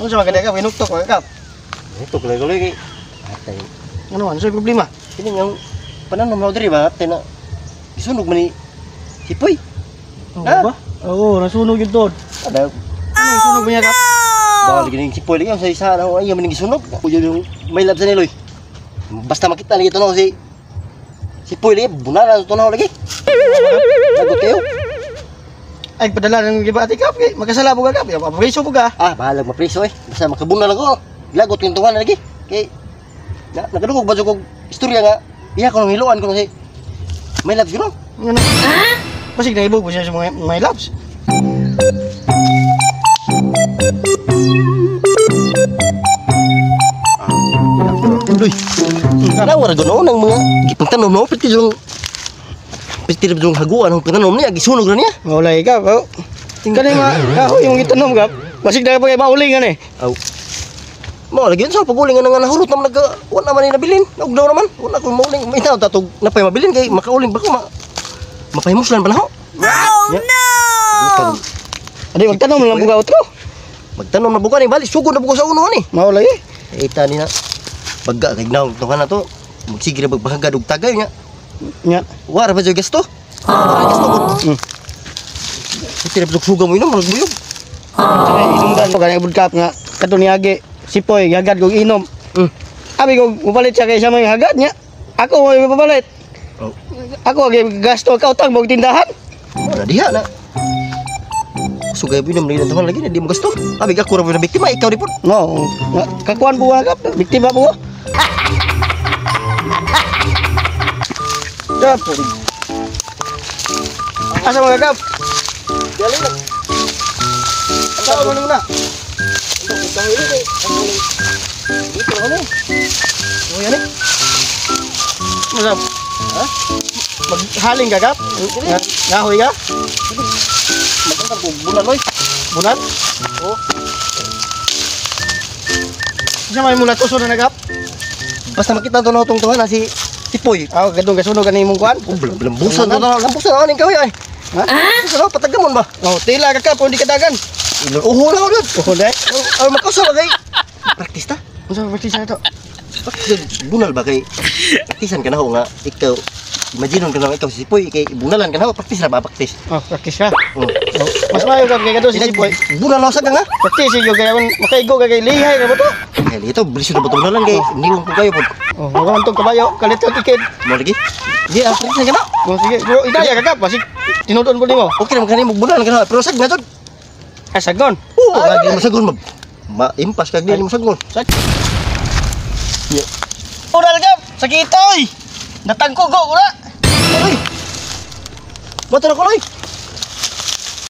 sa mga kap, inuktok mga kap. Ito kulay-kulay kay. Atay. Ano man, sa problema? Kini yang pananom na diri ba atay na isunog man ni sipoy. Ba? Oo, nasunog yun doon. Ada Ano yung sunog niya kap? bawal gini sipoy lagi sa isa na ay man gisunog. Uyo yung may lab sa niloy. Basta makita lagi tunaw si sipoy lagi bunala tunaw lagi. Lagot kayo. Ay, padala ng gibati kap, magkasala po ka kap, papriso po ka. Ah, bahala mapriso eh. Basta makabunal ako. Lagot yung tungan lagi. Kay nakadugog ba kog istorya nga. Iya ko nang hiluan ko si may labs gino. Ano? Basig na ibog po siya sa mga my loves. Uy. Nawara gano nang mga gipangtanom mo piti yung haguan ng pangtanom niya gisunog na niya. Maulay kap, oh. Kani nga, yung itanom kap, basig na pa maulingan eh. Aw. Mo lagi sa pagulingan nga nahurot naman wala man ni nabilin. Ugdaw naman. Wala ko mauling. May tao tatog napay mabilin kay makauling ba ko mapahimuslan pa na ho. Oh no! Adi magtanom lang buka otro. Magtanom na buka ni bali sugod na buka sa uno ni. Maulay eh. Ita ni na bagga kay naw to kana to. Magsige na magbahagad og tagay nya. Nya. Wara ba jud gasto? Gasto ko. Iti na suga mo inom magbuyog. Inom dan ko kanang budkap nga kadto niagi sipoy gagad kog inom. Abi ko mupalit siya kay siya may hagad nya. Ako may papalit. Oh. Ako agi gasto ka utang mo tindahan. Wala diha na. Sugay binom lagi na lagi na di mo gasto. Abi ako ra na biktima ikaw di pud. No, kakuan po kap, biktima po. Kap. Asa mga kap? Dali na. Asa mo na? Ito ini kay. Dito ano? Oh yan eh. Masam. Ha? Maghaling ka kap? Ngahoy ka? Maganda po bulan loy. Bulan? Oh. Siya may mula tuso na nagap? Basta makita to na utong tuhan na si Tipoy. Ako gadong kasunog ka na imong kuhan? Lambusan to na. Lambusan na kayo ay. Ha? Ano patagamon ba? Oh, tila ka kap, hindi ka dagan. Uho na ulit. Oh, dai. Ay makasama kay. Praktis ta. Unsa ba pati sa ito? Bunal ba kay? Praktisan ka na ho nga ikaw. Imagine ka na ikaw si Tipoy kay bunalan ka na ho. Praktis na ba praktis? Oh, praktis ka. Oh. Mas mayo ka kay gadong si Sipoy. Bunal na sa nga. Praktis yung kaya makaigo ka kay lihay na ba to? Kaya dito bilis na ba bunalan kay hindi ko kayo po. Oh, wala tong kabayo, kalit ka tikid. Mo lagi. Di praktis ka na. Oh, sige, bro, idaya ka kap, basig tinudon ko nimo. Okay naman kanimo bunalan ka na. Pero sag na to. Ay sagon. Oo, lagi mo sagon ma-impas kag di mo sagon. Ural kap, sakitoy. Natangko ko na. Ay. Bato na ko loy.